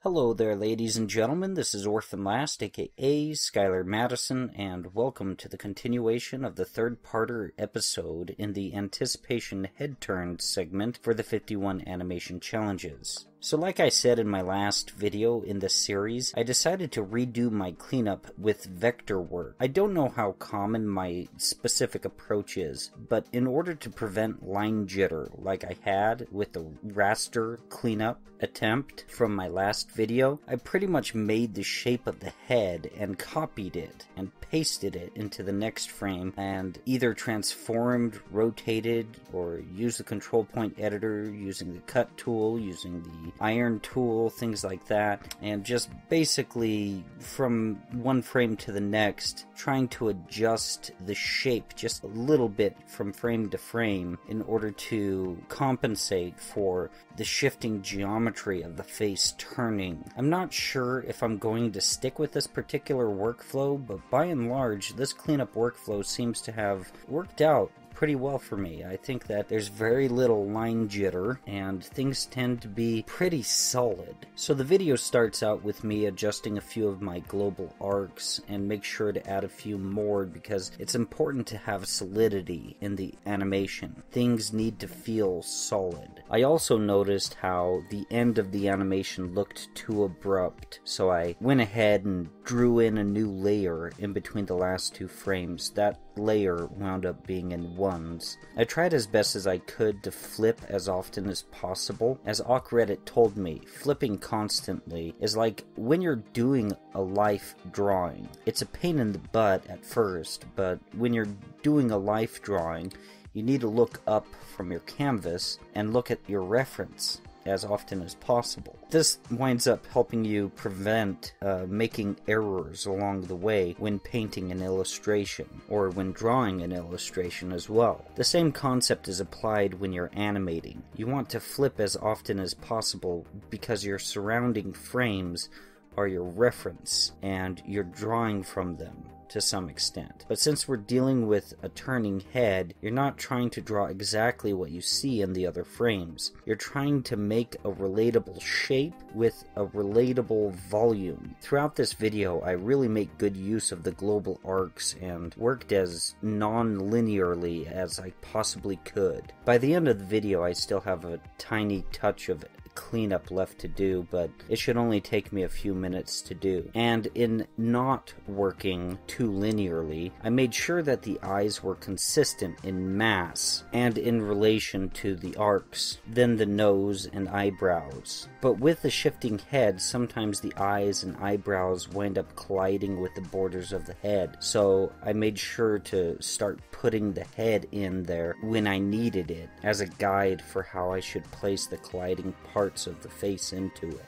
Hello there, ladies and gentlemen. This is Orphanlast, aka Skylar Madison, and welcome to the continuation of the third-parter episode in the Anticipation Head Turn segment for the 51 animation challenges. So like I said in my last video in this series, I decided to redo my cleanup with vector work. I don't know how common my specific approach is, but in order to prevent line jitter like I had with the raster cleanup attempt from my last video, I pretty much made the shape of the head and copied it and pasted it into the next frame and either transformed, rotated, or used the control point editor using the cut tool, using the iron tool, things like that, and just basically from one frame to the next trying to adjust the shape just a little bit from frame to frame in order to compensate for the shifting geometry of the face turning. I'm not sure if I'm going to stick with this particular workflow, but by and large this cleanup workflow seems to have worked out pretty well for me. I think that there's very little line jitter and things tend to be pretty solid. So the video starts out with me adjusting a few of my global arcs and make sure to add a few more because it's important to have solidity in the animation. Things need to feel solid. I also noticed how the end of the animation looked too abrupt, so I went ahead and drew in a new layer in between the last two frames. That layer wound up being in ones. I tried as best as I could to flip as often as possible. As Reddit told me, flipping constantly is like when you're doing a life drawing. It's a pain in the butt at first, but when you're doing a life drawing, you need to look up from your canvas and look at your reference as often as possible. This winds up helping you prevent making errors along the way when painting an illustration, or when drawing an illustration as well. The same concept is applied when you're animating. You want to flip as often as possible because your surrounding frames are your reference, and you're drawing from them to some extent. But since we're dealing with a turning head, you're not trying to draw exactly what you see in the other frames. You're trying to make a relatable shape with a relatable volume. Throughout this video, I really make good use of the global arcs and worked as non-linearly as I possibly could. By the end of the video, I still have a tiny touch of cleanup left to do, but it should only take me a few minutes to do. And in not working too linearly, I made sure that the eyes were consistent in mass and in relation to the arcs, then the nose and eyebrows. But with the shifting head, sometimes the eyes and eyebrows wind up colliding with the borders of the head, so I made sure to start putting the head in there when I needed it as a guide for how I should place the colliding parts of the face into it.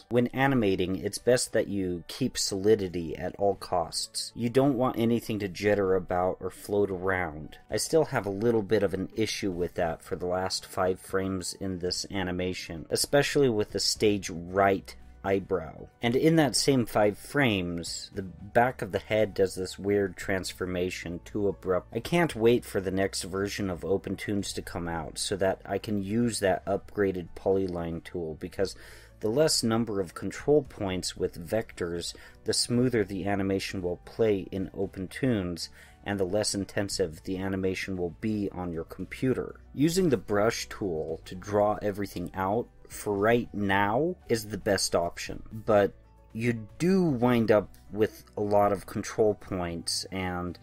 When animating, it's best that you keep solidity at all costs. You don't want anything to jitter about or float around. I still have a little bit of an issue with that for the last 5 frames in this animation, especially with the stage right eyebrow. And in that same 5 frames, the back of the head does this weird transformation, too abrupt. I can't wait for the next version of OpenToonz to come out so that I can use that upgraded polyline tool, because the less number of control points with vectors, the smoother the animation will play in OpenToonz, and the less intensive the animation will be on your computer. Using the brush tool to draw everything out for right now is the best option, but you do wind up with a lot of control points and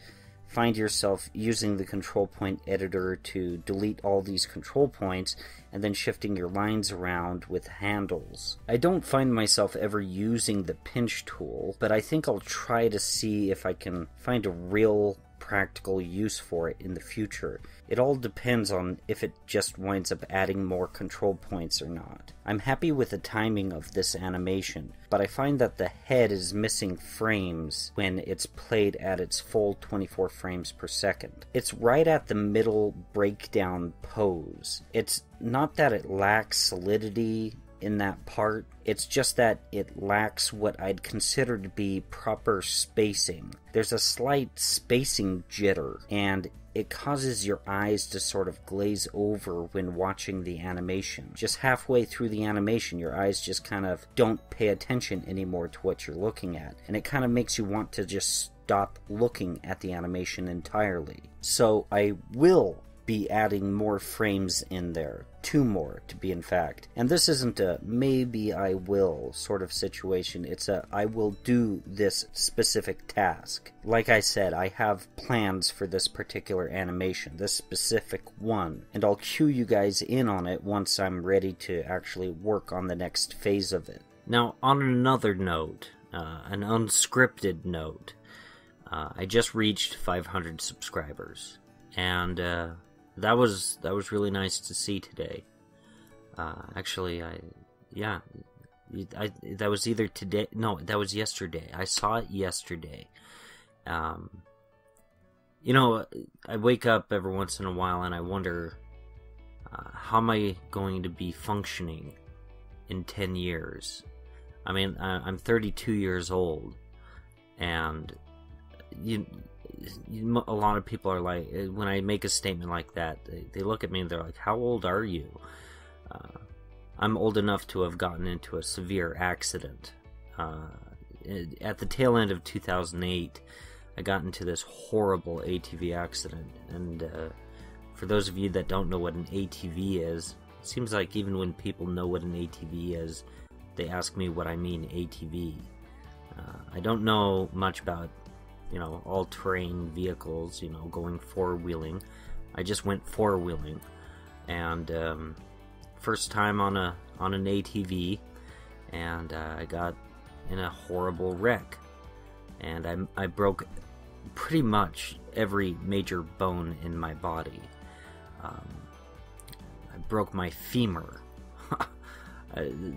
find yourself using the control point editor to delete all these control points and then shifting your lines around with handles. I don't find myself ever using the pinch tool, but I think I'll try to see if I can find a real practical use for it in the future. It all depends on if it just winds up adding more control points or not. I'm happy with the timing of this animation, but I find that the head is missing frames when it's played at its full 24 frames per second. It's right at the middle breakdown pose. It's not that it lacks solidity in that part, it's just that it lacks what I'd consider to be proper spacing. There's a slight spacing jitter, and it causes your eyes to sort of glaze over when watching the animation. Just halfway through the animation, your eyes just kind of don't pay attention anymore to what you're looking at, and it kind of makes you want to just stop looking at the animation entirely. So I will be adding more frames in there. 2 more, to be in fact. And this isn't a maybe I will sort of situation, it's a I will do this specific task. Like I said, I have plans for this particular animation, this specific one, and I'll cue you guys in on it once I'm ready to actually work on the next phase of it. Now, on another note, an unscripted note, I just reached 500 subscribers, and that was really nice to see today. Actually, that was either today. No, that was yesterday. I saw it yesterday. You know, I wake up every once in a while and I wonder, how am I going to be functioning in 10 years? I mean, I'm 32 years old, and a lot of people are like, when I make a statement like that, they look at me and they're like, how old are you? I'm old enough to have gotten into a severe accident. At the tail end of 2008, I got into this horrible ATV accident, and for those of you that don't know what an ATV is, it seems like even when people know what an ATV is, they ask me what I mean ATV. I don't know much about, you know, all-terrain vehicles, you know, going four-wheeling. I just went four-wheeling, and first time on an ATV, and I got in a horrible wreck, and I broke pretty much every major bone in my body. I broke my femur.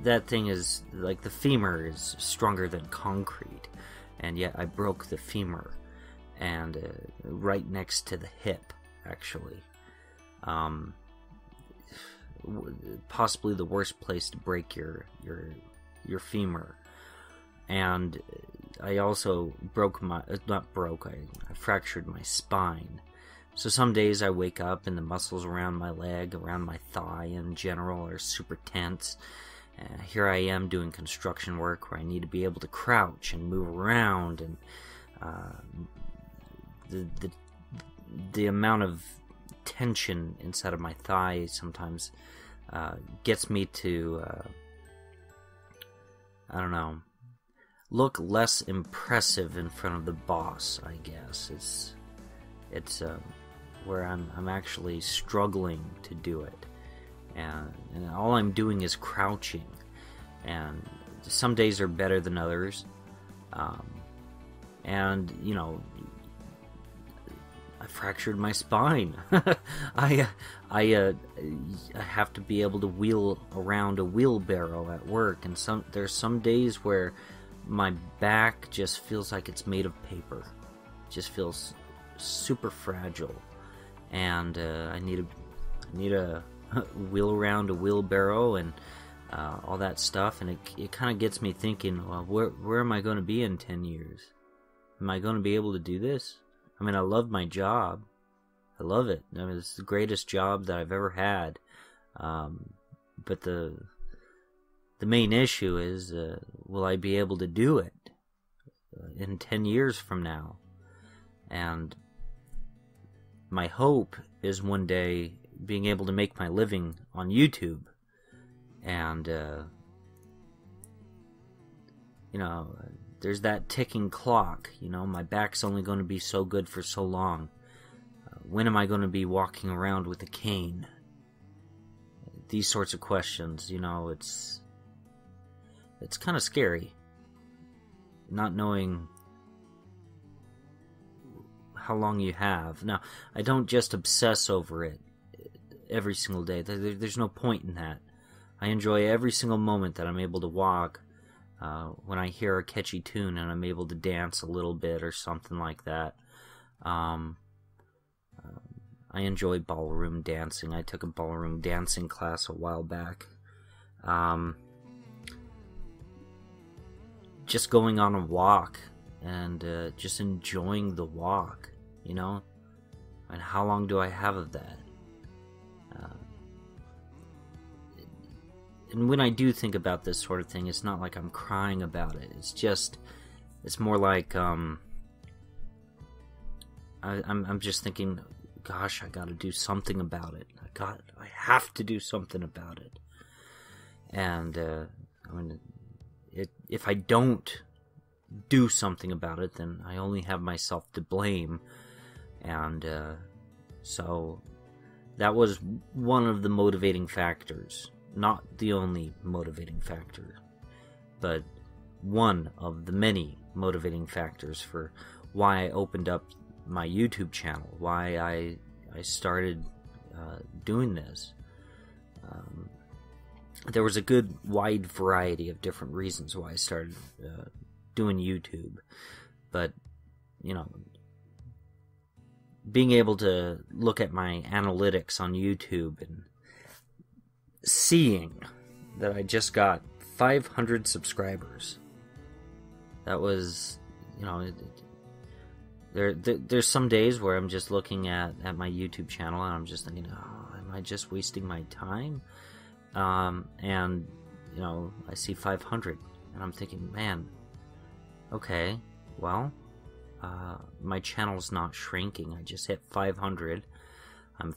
That thing is, like, the femur is stronger than concrete, and yet I broke the femur, and right next to the hip, actually. Possibly the worst place to break your femur. And I also I fractured my spine. So some days I wake up and the muscles around my leg, around my thigh in general, are super tense. Here I am doing construction work where I need to be able to crouch and move around, and the amount of tension inside of my thigh sometimes gets me to I don't know, look less impressive in front of the boss, I guess. It's where I'm actually struggling to do it, and all I'm doing is crouching, and some days are better than others, and you know, I fractured my spine. I have to be able to wheel around a wheelbarrow at work, and there's some days where my back just feels like it's made of paper. It just feels super fragile, and I need a wheel around a wheelbarrow and all that stuff, and it kind of gets me thinking, well, where am I going to be in 10 years? Am I going to be able to do this? I mean, I love my job. I love it. I mean, it's the greatest job that I've ever had. But the main issue is, will I be able to do it in 10 years from now? And my hope is one day being able to make my living on YouTube. And, there's that ticking clock. My back's only going to be so good for so long. When am I going to be walking around with a cane? These sorts of questions, it's kind of scary. Not knowing how long you have. Now, I don't just obsess over it every single day. There's no point in that. I enjoy every single moment that I'm able to walk. When I hear a catchy tune and I'm able to dance a little bit or something like that. I enjoy ballroom dancing. I took a ballroom dancing class a while back. Just going on a walk and just enjoying the walk, and how long do I have of that? And when I do think about this sort of thing, it's not like I'm crying about it. It's more like I'm just thinking, gosh, I got to do something about it. I have to do something about it. And if I don't do something about it, then I only have myself to blame. And so that was one of the motivating factors. Not the only motivating factor, but one of the many motivating factors for why I opened up my YouTube channel, why I started doing this. There was a good wide variety of different reasons why I started doing YouTube, but being able to look at my analytics on YouTube and seeing that I just got 500 subscribers, that was, there's some days where I'm just looking at my YouTube channel and I'm just thinking, am I just wasting my time? And I see 500 and I'm thinking, man, okay, well, my channel's not shrinking. I just hit 500. I'm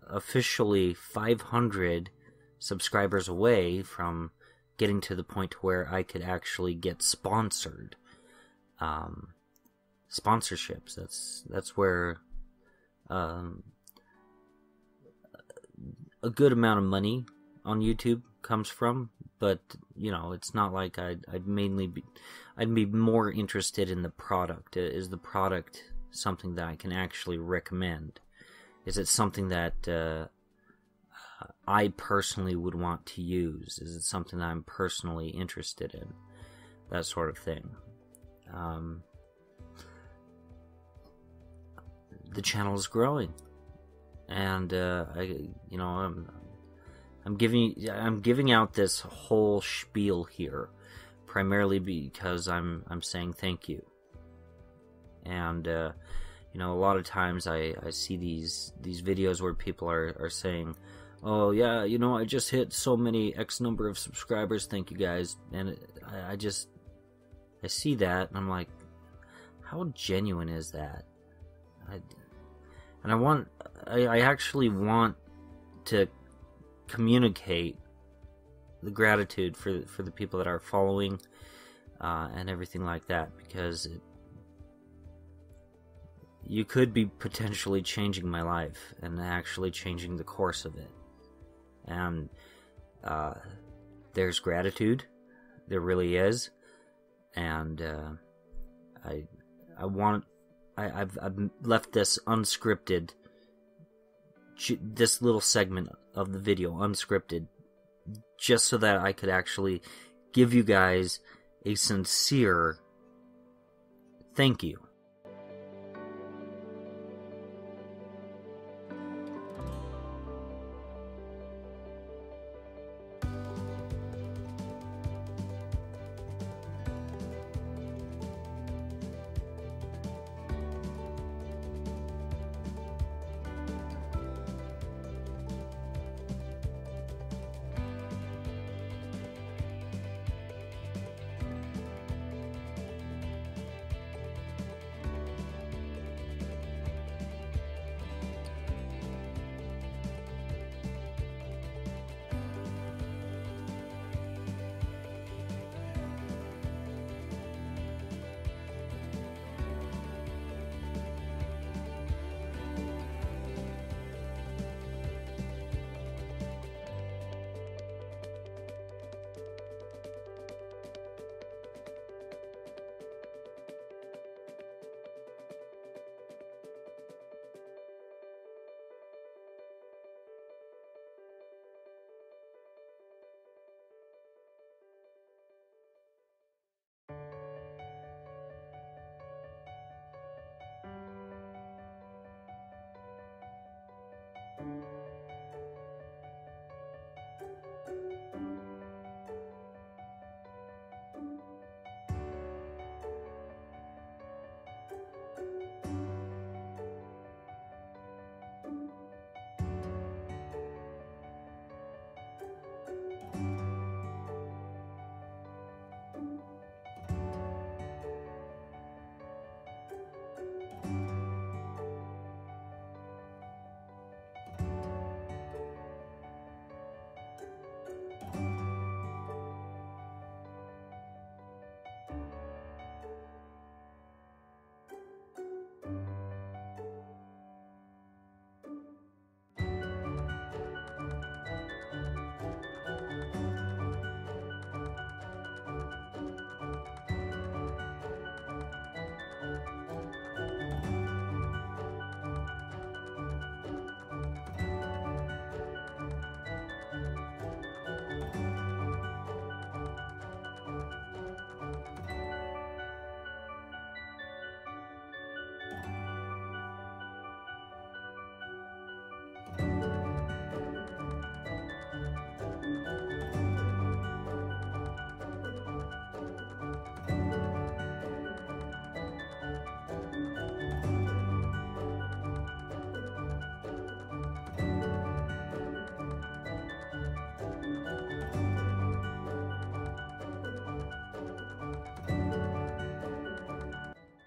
officially 500 subscribers away from getting to the point where I could actually get sponsored. Sponsorships. That's where a good amount of money on YouTube comes from. But it's not like I'd be more interested in the product. Is the product something that I can actually recommend? Is it something that I personally would want to use? Is it something that I'm personally interested in? That sort of thing. The channel is growing, and I'm giving out this whole spiel here, primarily because I'm saying thank you. And a lot of times I see these videos where people are saying, oh yeah, I just hit so many X number of subscribers, thank you guys. And I see that and I'm like, how genuine is that? I actually want to communicate the gratitude for the people that are following and everything like that, because you could be potentially changing my life and actually changing the course of it. And there's gratitude, there really is, and I've left this unscripted, this little segment of the video unscripted, just so that I could actually give you guys a sincere thank you.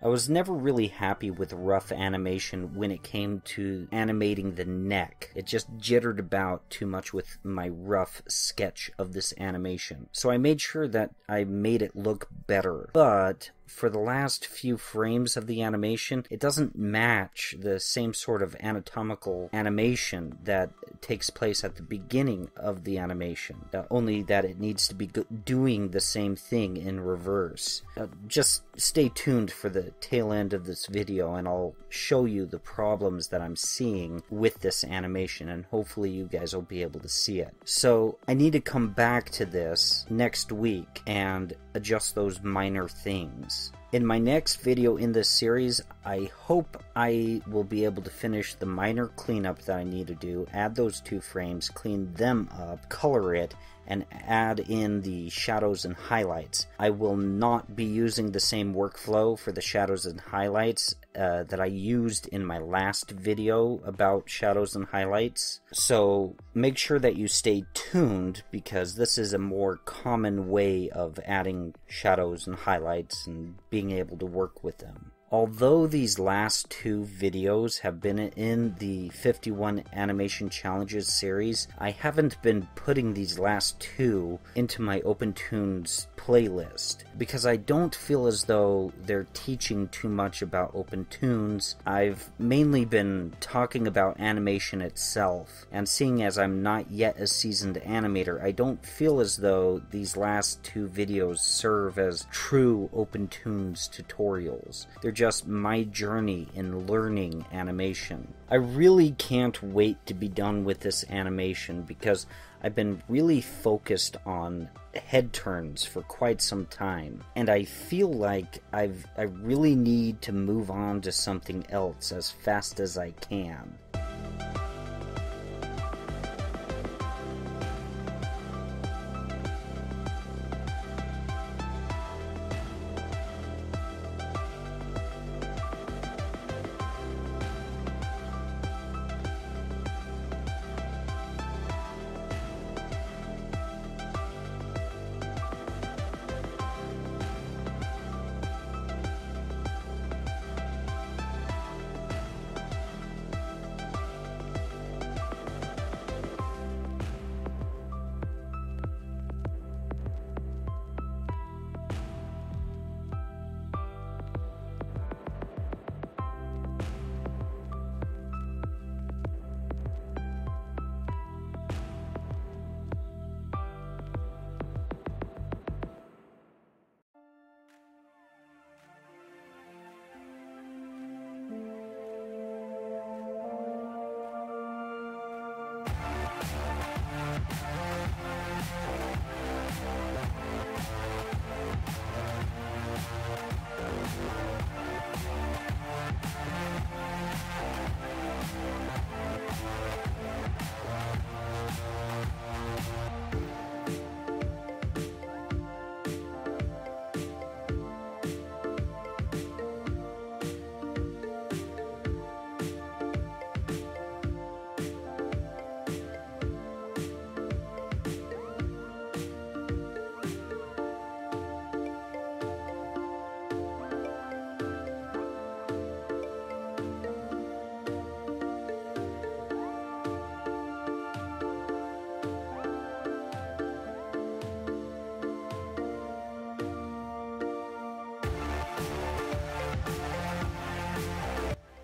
I was never really happy with rough animation when it came to animating the neck. It just jittered about too much with my rough sketch of this animation. So I made sure that I made it look better. But for the last few frames of the animation, it doesn't match the same sort of anatomical animation that takes place at the beginning of the animation. Only that it needs to be doing the same thing in reverse. Just stay tuned for the tail end of this video and I'll show you the problems that I'm seeing with this animation, and hopefully you guys will be able to see it. So I need to come back to this next week and adjust those minor things. In my next video in this series, I hope I will be able to finish the minor cleanup that I need to do, add those 2 frames, clean them up, color it, and add in the shadows and highlights. I will not be using the same workflow for the shadows and highlights that I used in my last video about shadows and highlights. So make sure that you stay tuned, because this is a more common way of adding shadows and highlights and being able to work with them. Although these last 2 videos have been in the 51 Animation Challenges series, I haven't been putting these last 2 into my OpenToonz playlist because I don't feel as though they're teaching too much about OpenToonz. I've mainly been talking about animation itself, and seeing as I'm not yet a seasoned animator, I don't feel as though these last 2 videos serve as true OpenToonz tutorials. They're just my journey in learning animation. I really can't wait to be done with this animation because I've been really focused on head turns for quite some time, and I feel like I really need to move on to something else as fast as I can.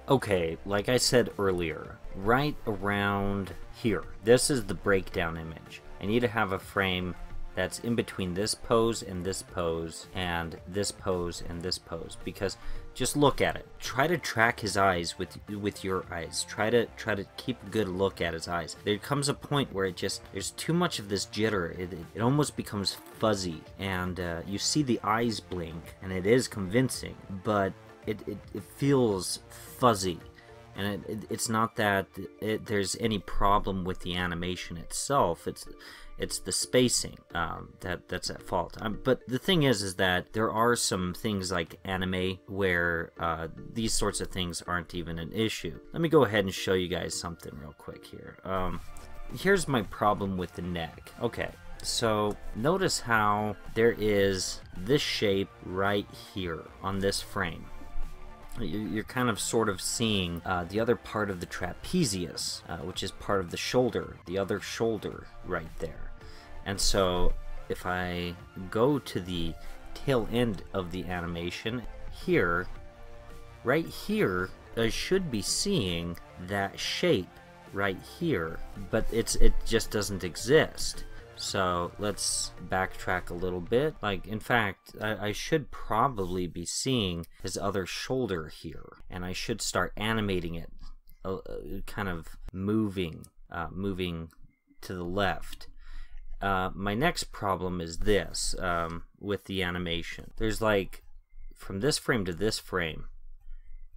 Okay, like I said earlier, right around here, this is the breakdown image. I need to have a frame that's in between this pose and this pose and this pose and this pose, because just look at it. Try to track his eyes with your eyes. Try to keep a good look at his eyes. There comes a point where there's too much of this jitter. It almost becomes fuzzy, and you see the eyes blink, and it is convincing, but it feels fuzzy, and it's not that there's any problem with the animation itself. It's the spacing that's at fault. But the thing is that there are some things like anime where these sorts of things aren't even an issue. Let me go ahead and show you guys something real quick here. Here's my problem with the neck. Okay, so notice how there is this shape right here on this frame. you're kind of sort of seeing the other part of the trapezius, which is part of the shoulder, the other shoulder right there. And so if I go to the tail end of the animation here, right here, I should be seeing that shape right here, but it just doesn't exist. So let's backtrack a little bit. Like, in fact, I should probably be seeing his other shoulder here, and I should start animating it, kind of moving to the left. My next problem is this, with the animation. There's like, from this frame to this frame,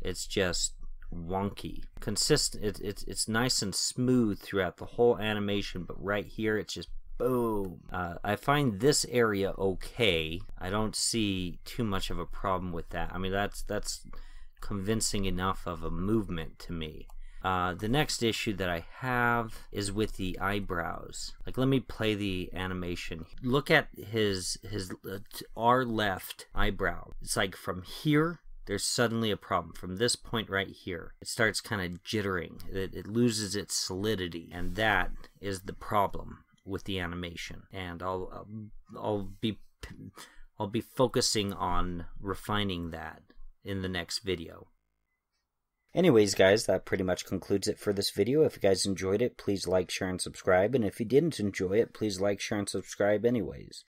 it's just wonky. Consistent. It's nice and smooth throughout the whole animation, but right here it's just boom. I find this area okay. I don't see too much of a problem with that. I mean, that's convincing enough of a movement to me. The next issue that I have is with the eyebrows. Like, let me play the animation. Look at his our left eyebrow. It's like from here, there's suddenly a problem. From this point right here, it starts kind of jittering. It loses its solidity, and that is the problem with the animation. And I'll be focusing on refining that in the next video. Anyways, guys, that pretty much concludes it for this video. If you guys enjoyed it, please like, share, and subscribe. And if you didn't enjoy it, please like, share, and subscribe anyways.